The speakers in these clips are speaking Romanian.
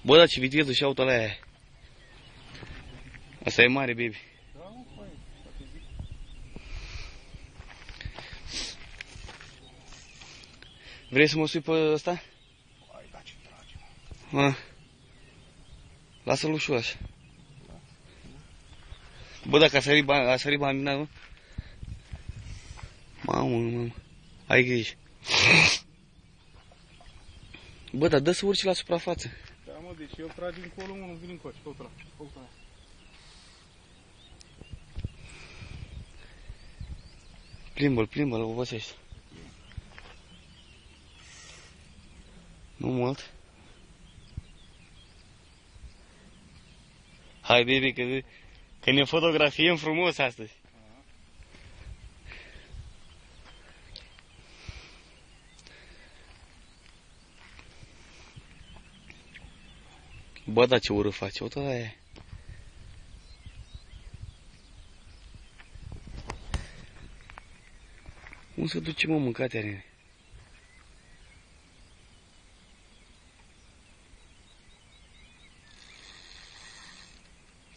Bă, dar ce viteză și auto ăla aia. Asta e mare, baby. Da, mă, păi, poate zic. Vrei să mă sui pe ăsta? Hai, da, ce trage, mă. Ah. Lasă-l ușor așa. Bă, dacă a sărit bandina, nu? Mamă. Ai grijă. Bă, dar dă să urci la suprafață. Da, mă, deci eu trag încolo, mă, nu vin încoace. Căută-l. Plimbă-l, obosește. Nu mult. Hai, baby, că ne fotografiem frumos astăzi. Bă, da, ce ură face, uite aia. Cum se duce, mă, mâncate are?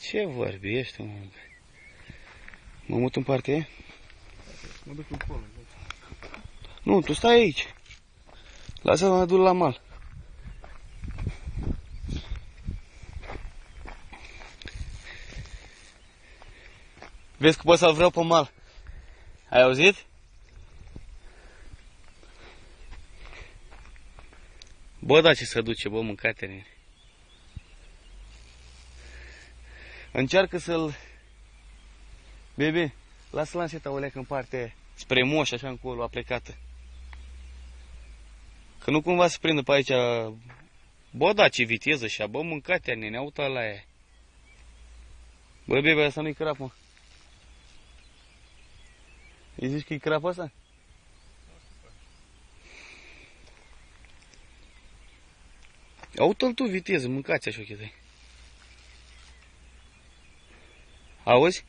Ce vorbești, mă? Mă mut în partea aia? Mă duc încolo. Nu, tu stai aici. Lasă-l mă duc la mal. Vezi că pot să-l vreau pe mal. Ai auzit? Bă, da, ce se duce, bă, mâncate-ne. Încearcă să-l... Bebe, lasă-l în seta o leacă în partea aia. Spre moș, așa încolo, a plecată. Că nu cumva să prindă pe aici... Bă, da, ce viteză și-a, bă, mâncate-ne, ne aută la aia. Bă, bebe, asta nu-i crap, mă. Îi zici că e crap asta? Aută-l tu viteză, mâncați așa ochii tăi. Auzi?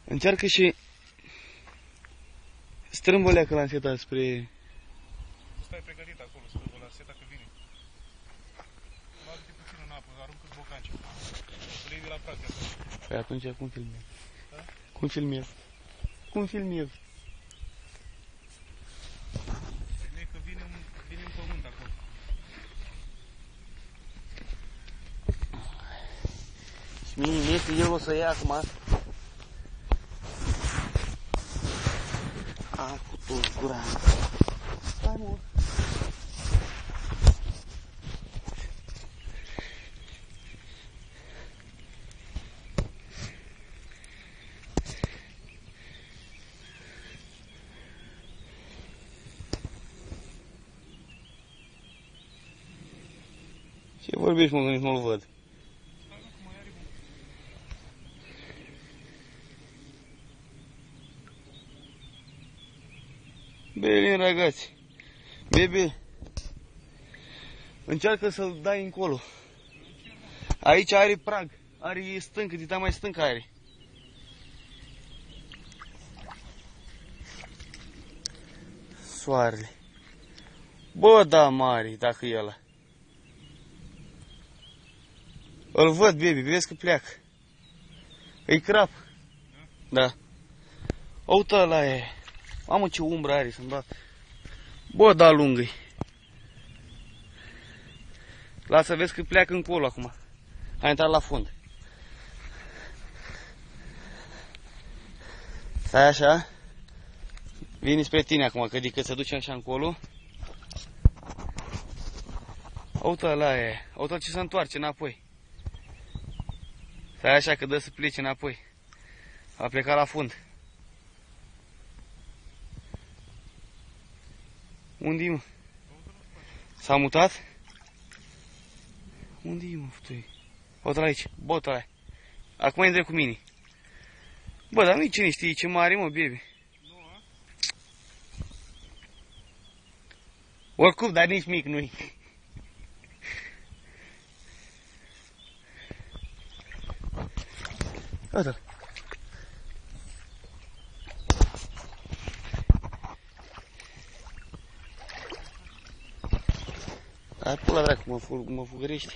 Încearcă și strâmbă leacă la seta spre... Stai pregătit acolo, strâmbă la seta că vine. Bagă-te puțin în apă, aruncă-ți bocanci. Să-l iei de la prag de acolo. Păi atunci cum filmez? Da? Cum filmez? Cum filmez? Vine că vine în pământ acolo. Și mie este el o să ia acum. A, cu tot gura. Stai, mă. Ce vorbești, mă, că nici nu-l văd? Bine, ragazzi. Bebe, încearcă să-l dai încolo. Aici are prag, are stâncă, dita mai stâncă are. Soarele. Bă, da, mare, dacă e ăla. Îl văd, baby, vezi că pleacă. E crap. Da. Uite ăla e. Mamă, ce umbră are să-mi da. Bă, da, lungă-i. Lasă, vezi că pleacă încolo acum. A intrat la fund. Stai așa. Vine spre tine acum, că adică se duce așa încolo. Uite ăla e. Uite ce se întoarce înapoi. Stai așa că dă să plece înapoi. A plecat la fund. Unde-i, mă? S-a mutat? Unde-i, mă, futui? Uite-l aici, botul ăla. Acum intră cu mine. Bă, dar nu-i cine știe ce mare, mă, baby. Nu, a? Oricum, dar nici mic nu-i. Uite-l. Hai, pula dracu, Mă fugărește.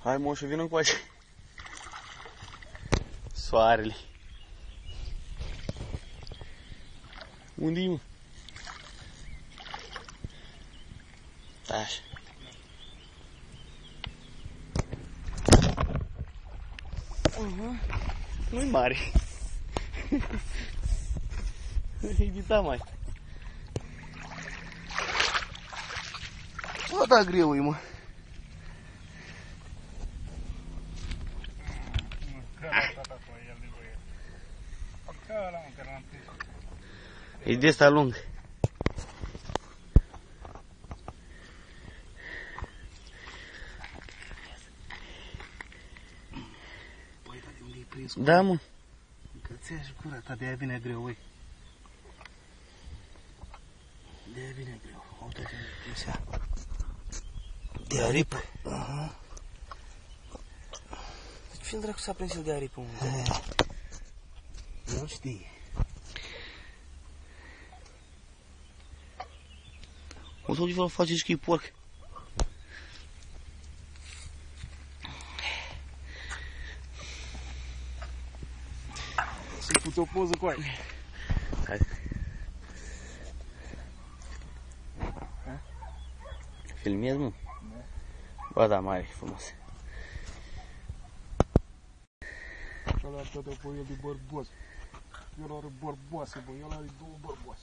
Hai, moșu, vină încoace. Soarele. Unde-i, mă? Așa. Nu-i mare. Edita mai. Bă, da, greu-i, mă. E de asta lung. Băi, dar de unde-i prins? Da, mă. Încălțea și gura ta, de-aia vine greu, băi. De-aia vine greu. Uite de unde-i prinsea. De aripă? Aha. Ce fel dracu s-a prins el de aripă, mă? Nu știi. O să vă faceți că e porc. Să-i pute o poză cu aia. Hai. Filmezi, mă? Da. Ba da, mare, frumos. Ăla toate pe el de bărboase. El are bărboase, bă, el are două bărboase.